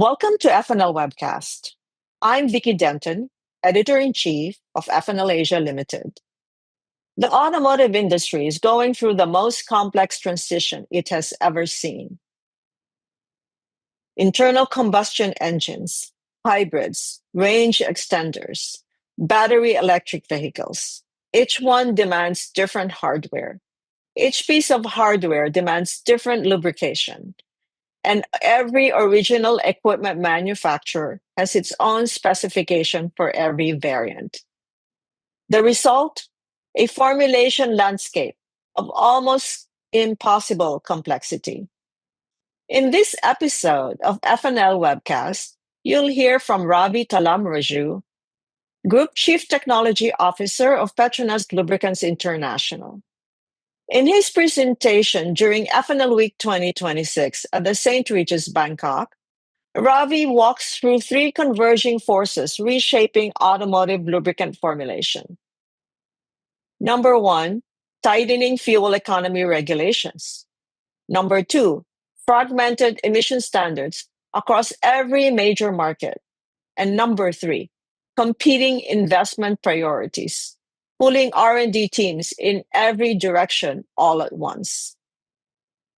Welcome to FNL Webcast. I'm Vicky Denton, Editor-in-Chief of FNL Asia Limited. The automotive industry is going through the most complex transition it has ever seen. Internal combustion engines, hybrids, range extenders, battery electric vehicles. Each one demands different hardware. Each piece of hardware demands different lubrication. And every original equipment manufacturer has its own specification for every variant. The result? A formulation landscape of almost impossible complexity. In this episode of FNL Webcast, you'll hear from Ravi Tallamraju, Group Chief Technology Officer of PETRONAS Lubricants International. In his presentation during FNL Week 2026 at the St. Regis, Bangkok, Ravi walks through three converging forces reshaping automotive lubricant formulation. Number one, tightening fuel economy regulations. Number two, fragmented emission standards across every major market. And number three, competing investment priorities, pulling R&D teams in every direction all at once.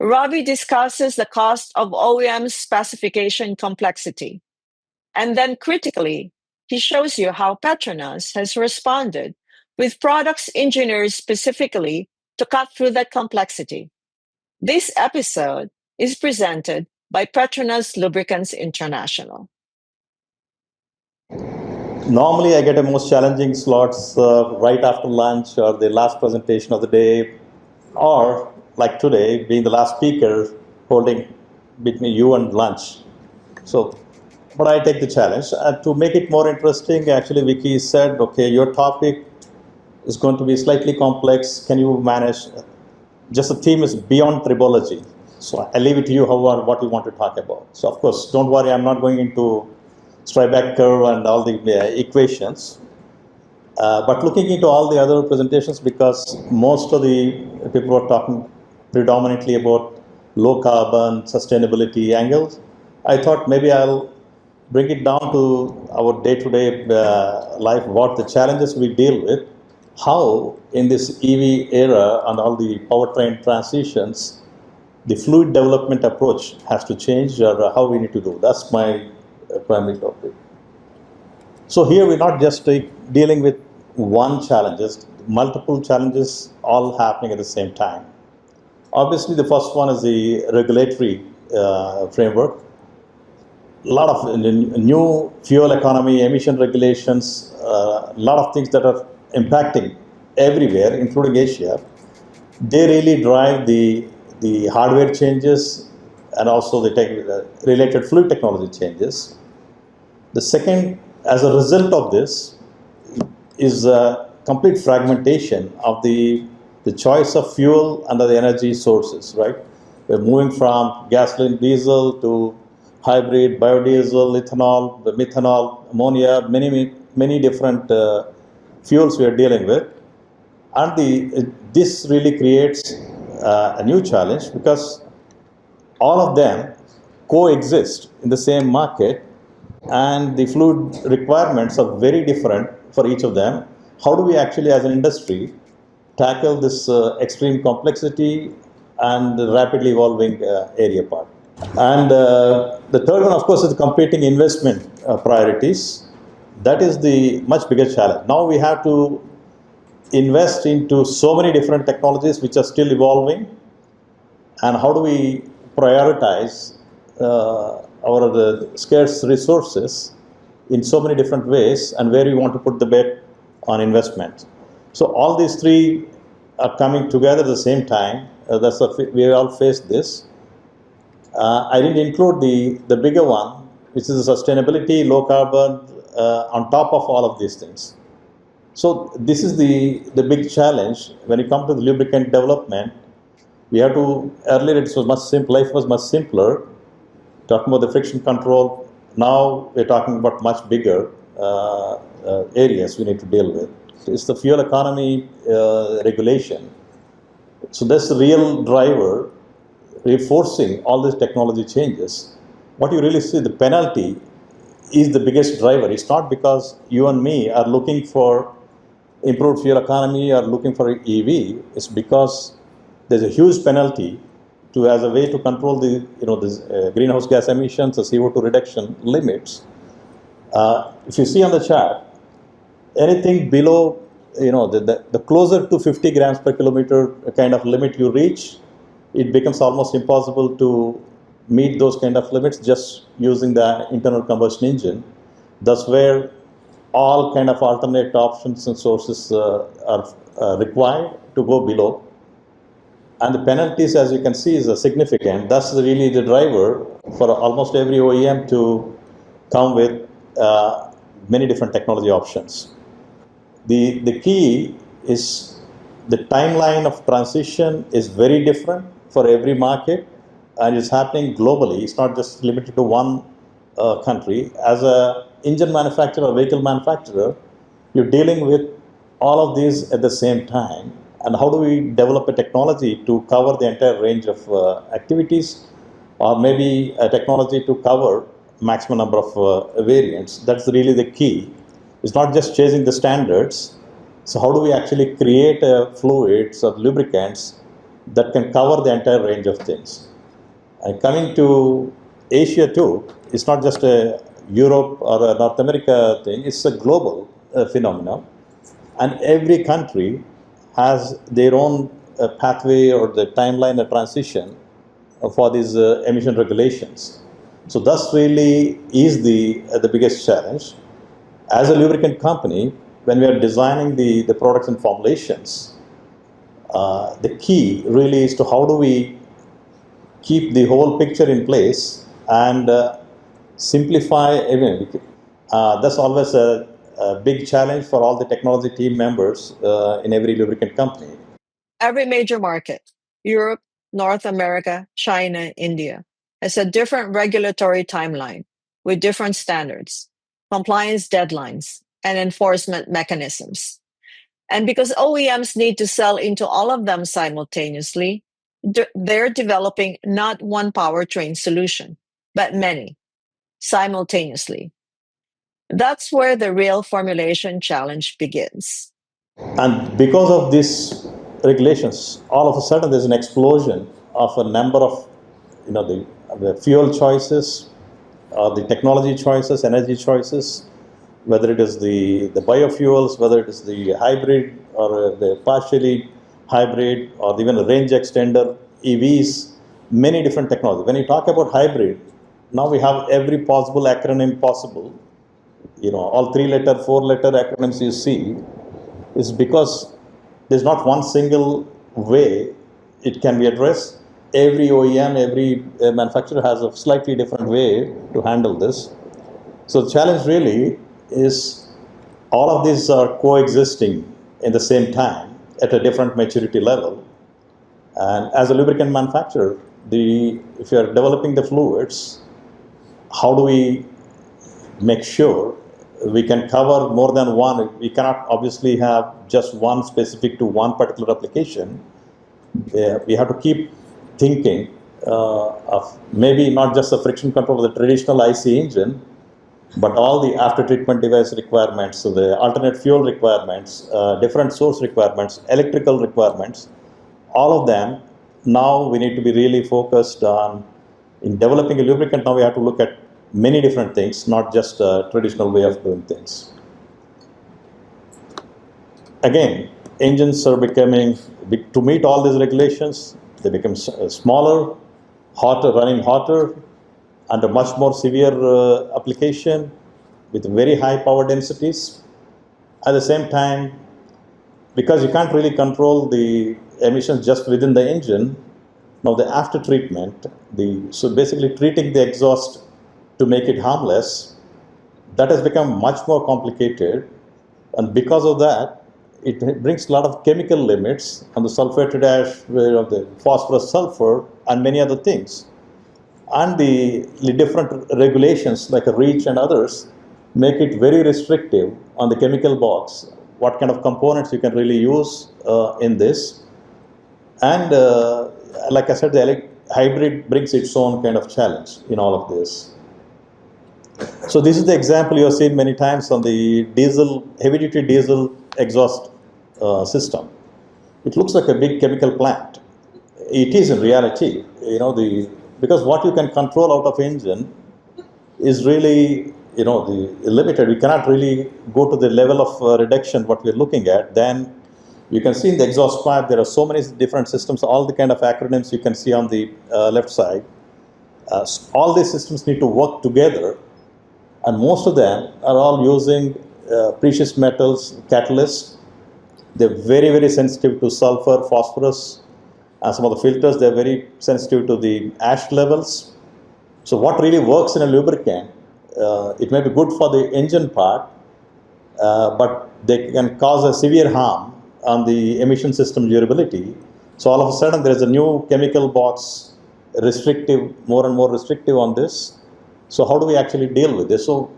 Ravi discusses the cost of OEM specification complexity. And then critically, he shows you how PETRONAS has responded with products engineered specifically to cut through that complexity. This episode is presented by PETRONAS Lubricants International. Normally, I get the most challenging slots right after lunch or the last presentation of the day, or like today, being the last speaker, holding between you and lunch. But I take the challenge. To make it more interesting, actually, Vicky said, okay, your topic is going to be slightly complex. Can you manage? Just the theme is beyond tribology. So I leave it to you what you want to talk about. So of course, don't worry, I'm not going into Strybeck curve and all the equations. But looking into all the other presentations, because most of the people are talking predominantly about low carbon sustainability angles, I thought maybe I'll bring it down to our day-to-day life, what the challenges we deal with, how in this EV era and all the powertrain transitions, the fluid development approach has to change, or how we need to do. That's my primary topic. So here we're not just dealing with one challenge, multiple challenges all happening at the same time. Obviously, the first one is the regulatory framework. A lot of new fuel economy, emission regulations, a lot of things that are impacting everywhere, including Asia. They really drive the hardware changes and also the related fluid technology changes. The second, as a result of this, is a complete fragmentation of the choice of fuel and the energy sources, right? We're moving from gasoline, diesel to hybrid, biodiesel, ethanol, methanol, ammonia, many different fuels we are dealing with. And this really creates a new challenge, because all of them coexist in the same market, and the fluid requirements are very different for each of them. How do we actually, as an industry, tackle this extreme complexity and the rapidly evolving area part? And the third one, of course, is the competing investment priorities. That is the much bigger challenge. Now we have to invest into so many different technologies which are still evolving, and how do we prioritize the scarce resources in so many different ways, and where we want to put the bet on investment. So all these three are coming together at the same time. We all face this. I didn't include the bigger one, which is the sustainability, low carbon, on top of all of these things. So this is the big challenge when it comes to the lubricant development. We have to, earlier it was much simpler, life was much simpler, talking about the friction control. Now we're talking about much bigger areas we need to deal with. It's the fuel economy regulation. So that's the real driver reinforcing all these technology changes. what you really see, the penalty is the biggest driver. It's not because you and me are looking for improved fuel economy or looking for EV. It's because there's a huge penalty to as a way to control the this greenhouse gas emissions, the CO2 reduction limits. If you see on the chart, anything below the closer to 50 grams per kilometer kind of limit you reach, it becomes almost impossible to meet those kind of limits just using the internal combustion engine. That's where all kind of alternate options and sources are required to go below. And the penalties, as you can see, is significant. That's really the driver for almost every OEM to come with many different technology options. The key is the timeline of transition is very different for every market, and it's happening globally. It's not just limited to one country. As a engine manufacturer or vehicle manufacturer, you're dealing with all of these at the same time. And how do we develop a technology to cover the entire range of activities, or maybe a technology to cover maximum number of variants? That's really the key. It's not just chasing the standards. So how do we actually create fluids or lubricants that can cover the entire range of things? And coming to Asia too, it's not just a Europe or a North America thing, it's a global phenomenon. And every country has their own pathway or the timeline of transition for these emission regulations. So that's really is the biggest challenge. As a lubricant company, when we are designing the products and formulations, the key really is to how do we keep the whole picture in place and simplify everything. That's always a big challenge for all the technology team members in every lubricant company. Every major market, Europe, North America, China, India, has a different regulatory timeline with different standards, compliance deadlines, and enforcement mechanisms. And because OEMs need to sell into all of them simultaneously, they're developing not one powertrain solution, but many simultaneously. That's where the real formulation challenge begins. And because of these regulations, all of a sudden there's an explosion of a number of the fuel choices, the technology choices, energy choices, whether it is the biofuels, whether it is the hybrid or the partially hybrid or even a range extender, EVs, many different technologies. When you talk about hybrid, now we have every possible acronym possible. All 3-letter, 4-letter acronyms you see is because there's not one single way it can be addressed. Every OEM, every manufacturer has a slightly different way to handle this. So the challenge really is all of these are coexisting in the same time at a different maturity level. And as a lubricant manufacturer, if you are developing the fluids, how do we make sure we can cover more than one? We cannot obviously have just one specific to one particular application. We have to keep thinking of maybe not just the friction control of the traditional IC engine, but all the after treatment device requirements, so the alternate fuel requirements, different source requirements, electrical requirements, all of them. Now we need to be really focused on in developing a lubricant. Now we have to look at many different things, not just a traditional way of doing things. Again, engines are becoming, to meet all these regulations, they become smaller, hotter, running hotter, under much more severe application with very high power densities. At the same time, because you can't really control the emissions just within the engine, now the after treatment, so basically treating the exhaust to make it harmless, that has become much more complicated. And because of that, it brings a lot of chemical limits on the sulfated ash, the phosphorus sulfur, and many other things. And the different regulations like REACH and others make it very restrictive on the chemical box, what kind of components you can really use in this. And like I said, the hybrid brings its own kind of challenge in all of this. So this is the example you have seen many times on the diesel, heavy-duty diesel exhaust system. It looks like a big chemical plant. It is in reality, because what you can control out of engine is really, the limited. We cannot really go to the level of reduction what we're looking at. Then you can see in the exhaust pipe, there are so many different systems, all the kind of acronyms you can see on the left side. All these systems need to work together, and most of them are all using precious metals catalysts. They're very, very sensitive to sulfur, phosphorus, and some of the filters, they're very sensitive to the ash levels. So what really works in a lubricant, it may be good for the engine part, but they can cause a severe harm on the emission system durability. So all of a sudden there is a new chemical box restrictive, more and more restrictive on this. So how do we actually deal with this? So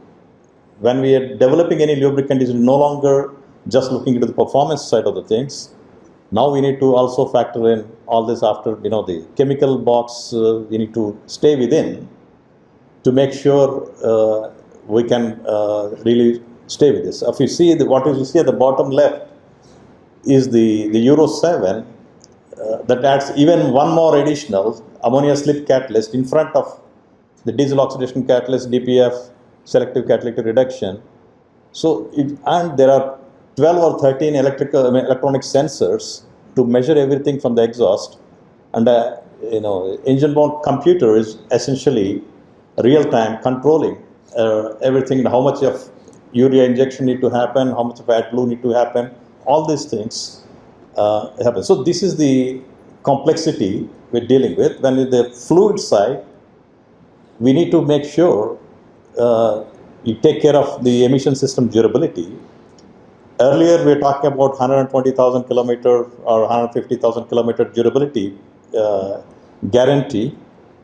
when we are developing any lubricant, it is no longer just looking into the performance side of the things. Now we need to also factor in all this after, the chemical box we need to stay within to make sure we can really stay with this. If you see, what you see at the bottom left is the Euro 7 that adds even one more additional ammonia slip catalyst in front of the diesel oxidation catalyst, DPF, selective catalytic reduction. So, and there are 12 or 13 electronic sensors to measure everything from the exhaust. And engine-bound computer is essentially real-time controlling everything, how much of urea injection need to happen, how much of AdBlue need to happen, all these things happen. So this is the complexity we're dealing with. When with the fluid side, we need to make sure you take care of the emission system durability. Earlier, we were talking about 120,000 kilometer or 150,000 kilometer durability guarantee.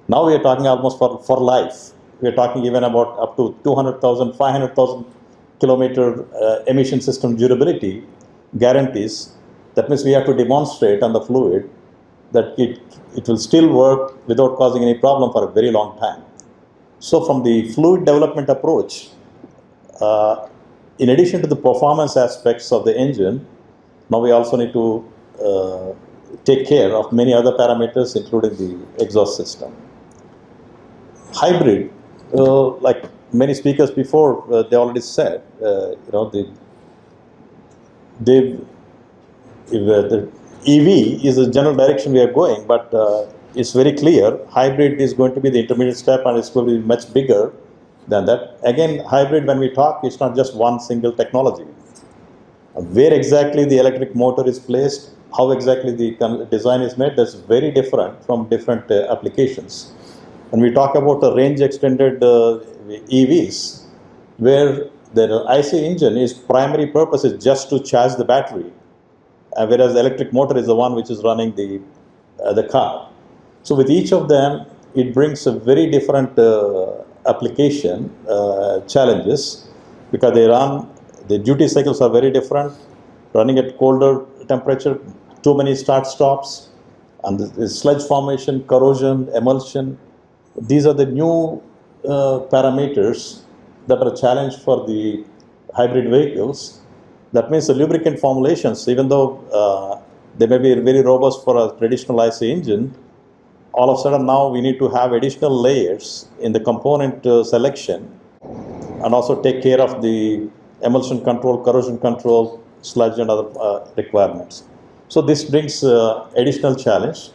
Now we are talking almost for life. We are talking even about up to 200,000, 500,000 kilometer emission system durability guarantees. That means we have to demonstrate on the fluid that it will still work without causing any problem for a very long time. So from the fluid development approach, in addition to the performance aspects of the engine, now we also need to take care of many other parameters, including the exhaust system. Hybrid, like many speakers before, they already said, the EV is the general direction we are going, but it's very clear hybrid is going to be the intermediate step, and it's going to be much bigger than that. Again, hybrid, when we talk, it's not just one single technology. Where exactly the electric motor is placed, how exactly the design is made, that's very different from different applications. When we talk about the range extended EVs, where the IC engine is primary purpose is just to charge the battery, whereas the electric motor is the one which is running the car. So with each of them, it brings a very different application challenges, because the duty cycles are very different, running at colder temperature, too many start-stops, and the sludge formation, corrosion, emulsion. These are the new parameters that are a challenge for the hybrid vehicles. That means the lubricant formulations, even though they may be very robust for a traditional IC engine, all of a sudden now we need to have additional layers in the component selection, and also take care of the emulsion control, corrosion control, sludge and other requirements. So this brings additional challenge.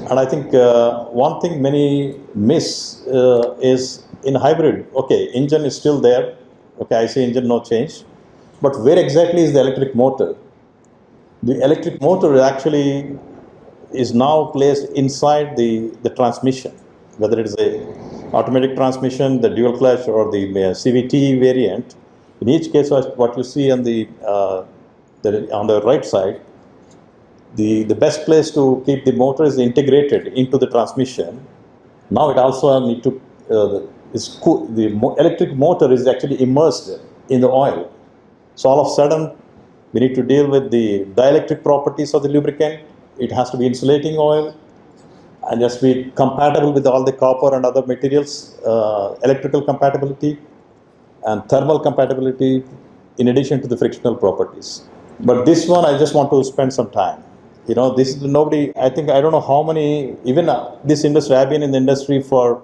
And I think one thing many miss is in hybrid, okay, engine is still there, okay, IC engine, no change, but where exactly is the electric motor? The electric motor actually is now placed inside the transmission, whether it is a automatic transmission, the dual clutch, or the CVT variant. In each case, what you see on the right side, the best place to keep the motor is integrated into the transmission. Now it also need to the electric motor is actually immersed in the oil. So all of a sudden, we need to deal with the dielectric properties of the lubricant. It has to be insulating oil, and just be compatible with all the copper and other materials, electrical compatibility and thermal compatibility in addition to the frictional properties. But this one, I just want to spend some time. This is nobody, I think, I don't know how many, even this industry, I've been in the industry for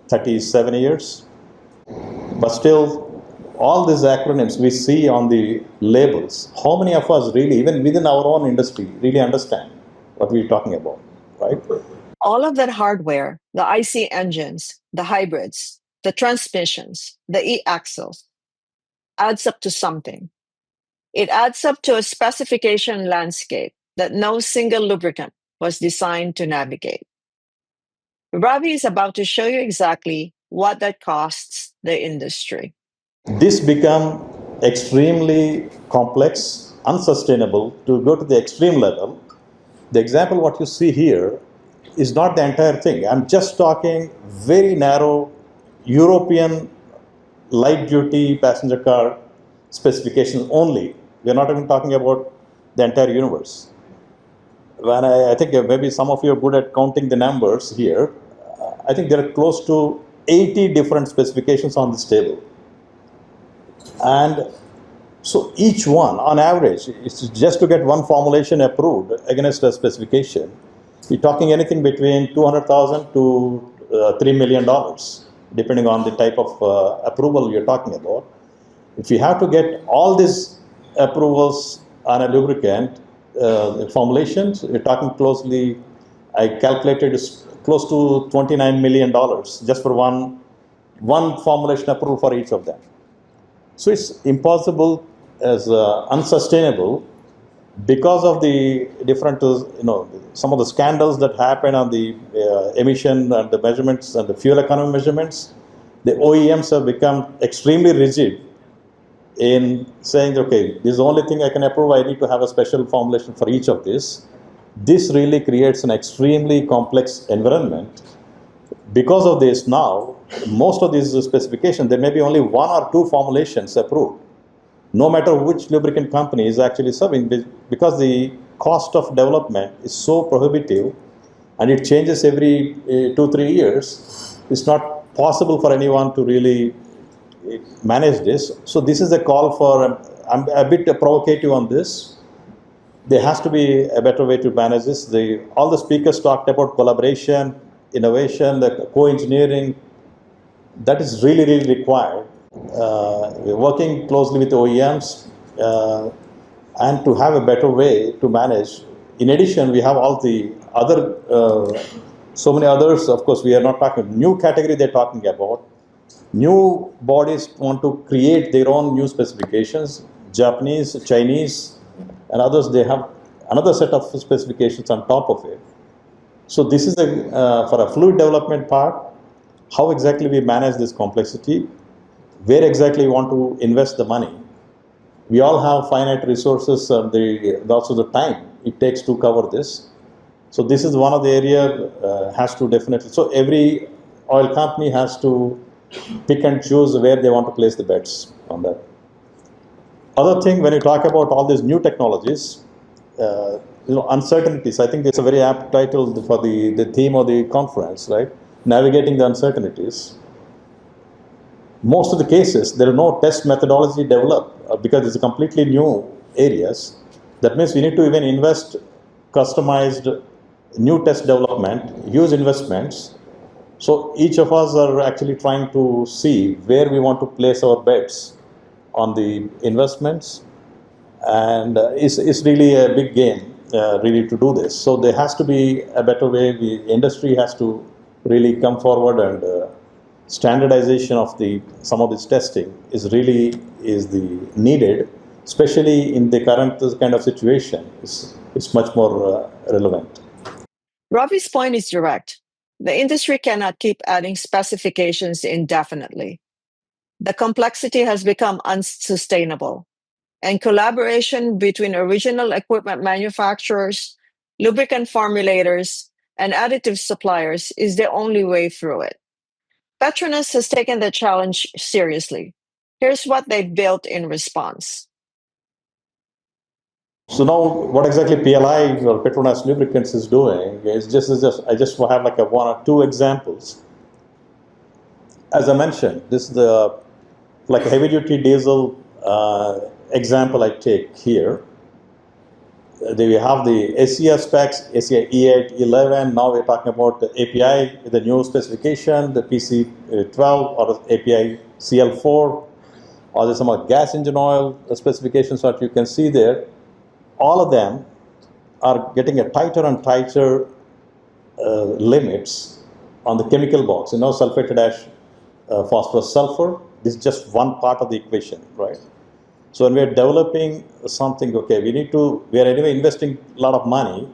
37 years, but still, all these acronyms we see on the labels, how many of us really, even within our own industry, really understand what we're talking about, right? All of that hardware, the IC engines, the hybrids, the transmissions, the e-axles, adds up to something. It adds up to a specification landscape that no single lubricant was designed to navigate. Ravi is about to show you exactly what that costs the industry. This become extremely complex, unsustainable to go to the extreme level. The example what you see here is not the entire thing. I'm just talking very narrow European light duty passenger car specifications only. We're not even talking about the entire universe. When I think maybe some of you are good at counting the numbers here, I think there are close to 80 different specifications on this table. And so each one, on average, is just to get one formulation approved against a specification, you're talking anything between $200,000 to $3 million, depending on the type of approval you're talking about. If you have to get all these approvals on a lubricant formulations, you're talking closely, I calculated close to $29 million just for one formulation approval for each of them. So it's impossible as unsustainable because of the different, some of the scandals that happen on the emission and the measurements and the fuel economy measurements. The OEMs have become extremely rigid in saying, okay, this is the only thing I can approve. I need to have a special formulation for each of this. This really creates an extremely complex environment. Because of this now, most of these specifications, there may be only one or two formulations approved, no matter which lubricant company is actually serving, because the cost of development is so prohibitive and it changes every 2-3 years. It's not possible for anyone to really manage this. So this is a call for, I'm a bit provocative on this. There has to be a better way to manage this. All the speakers talked about collaboration, innovation, the co-engineering. That is really, really required. We're working closely with OEMs and to have a better way to manage. In addition, we have all the other, so many others. Of course, we are not talking new category they're talking about. New bodies want to create their own new specifications. Japanese, Chinese, and others, they have another set of specifications on top of it. So this is for a fluid development part, how exactly we manage this complexity, where exactly we want to invest the money. We all have finite resources and also the time it takes to cover this. So this is one of the area has to definitely, so every oil company has to pick and choose where they want to place the bets on that. Other thing, when you talk about all these new technologies, uncertainties, I think it's a very apt title for the theme of the conference, right? Navigating the uncertainties. Most of the cases, there are no test methodology developed because it's completely new areas. That means we need to even invest customized new test development, huge investments. So each of us are actually trying to see where we want to place our bets on the investments, and it's really a big game really to do this. So there has to be a better way. The industry has to really come forward, and standardization of some of this testing is the needed, especially in the current kind of situation. It's much more relevant. Ravi's point is direct. The industry cannot keep adding specifications indefinitely. The complexity has become unsustainable, and collaboration between original equipment manufacturers, lubricant formulators, and additive suppliers is the only way through it. PETRONAS has taken the challenge seriously. Here's what they've built in response. So now, what exactly PLI or Petronas Lubricants is doing is I just have like a one or two examples. As I mentioned, this is the like heavy duty diesel example I take here. We have the SER specs, SER E8, 11. Now we're talking about the API, the new specification, the PC12 or API CL4, or there's some gas engine oil specifications that you can see there. All of them are getting a tighter and tighter limits on the chemical box. Sulfated ash, phosphorus, sulfur. This is just one part of the equation, right? So when we are developing something, okay, we are anyway investing a lot of money.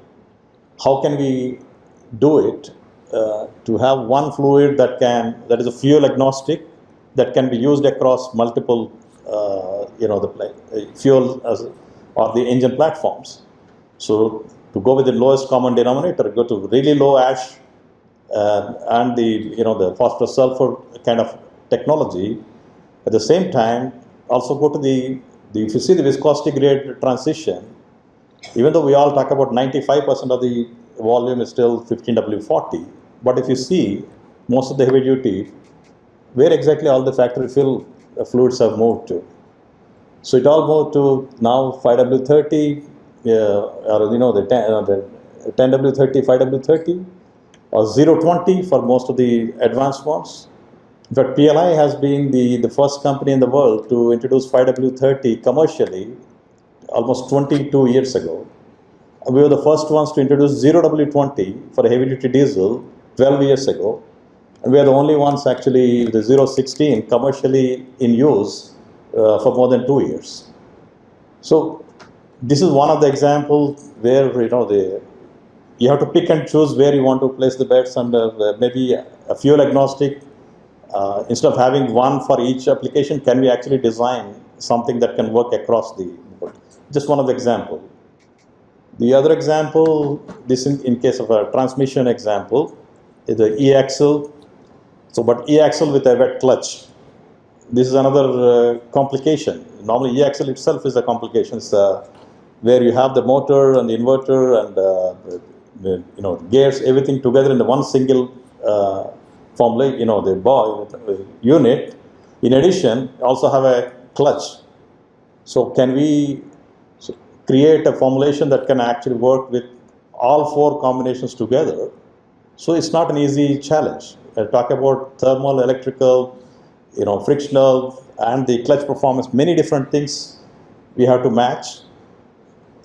How can we do it to have one fluid that is a fuel agnostic, that can be used across multiple, the fuel or the engine platforms. So to go with the lowest common denominator, go to really low ash and the phosphorus sulfur kind of technology. At the same time, also go to if you see the viscosity grade transition, even though we all talk about 95% of the volume is still 15W40, but if you see most of the heavy duty, where exactly all the factory fill fluids have moved to. So it all moved to now 5W30, or the 10W30, 5W30, or 020 for most of the advanced ones. In fact, PLI has been the first company in the world to introduce 5W30 commercially almost 22 years ago. We were the first ones to introduce 0W20 for a heavy duty diesel 12 years ago. And we are the only ones actually with the 016 commercially in use for more than 2 years. So this is one of the examples where you have to pick and choose where you want to place the bets, and maybe a fuel agnostic. Instead of having one for each application, can we actually design something that can work across the board? Just one of the example. The other example, this in case of a transmission example, is the E-axle. So, but E-axle with a wet clutch. This is another complication. Normally, E-axle itself is a complication. It's, where you have the motor and the inverter and gears, everything together in the one single formula, the unit. In addition, also have a clutch. So can we create a formulation that can actually work with all four combinations together? So it's not an easy challenge. I talk about thermal, electrical, frictional, and the clutch performance, many different things we have to match.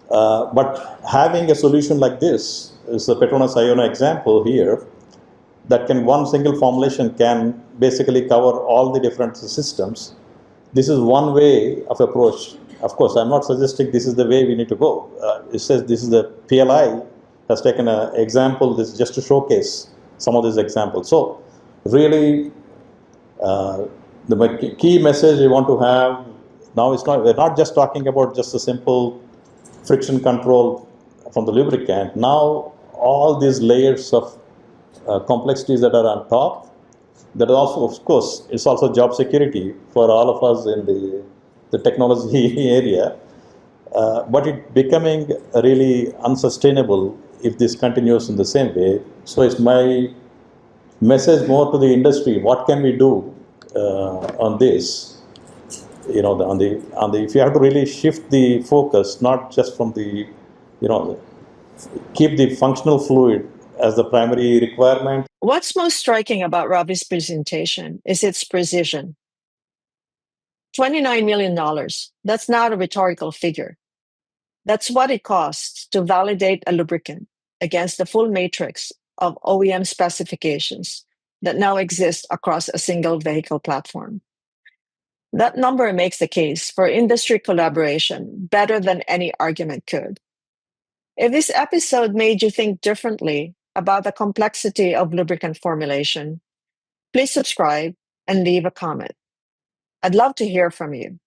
But having a solution like this is the Petronas Iona example here, that can one single formulation can basically cover all the different systems. This is one way of approach. Of course, I'm not suggesting this is the way we need to go. It says this is the PLI has taken an example, this just to showcase some of these examples. So really, the key message we want to have now is we're not just talking about just a simple friction control from the lubricant. Now all these layers of complexities that are on top, that are also, of course, it's also job security for all of us in the technology area, but it becoming really unsustainable if this continues in the same way. So it's my message more to the industry: what can we do on this? If you have to really shift the focus, not just from keep the functional fluid as the primary requirement. What's most striking about Ravi's presentation is its precision. $29 million. That's not a rhetorical figure. That's what it costs to validate a lubricant against the full matrix of OEM specifications that now exist across a single vehicle platform. That number makes the case for industry collaboration better than any argument could. If this episode made you think differently about the complexity of lubricant formulation, please subscribe and leave a comment. I'd love to hear from you.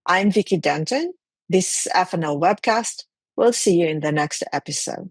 I'm Vicky Denton. This is FNL Webcast. We'll see you in the next episode.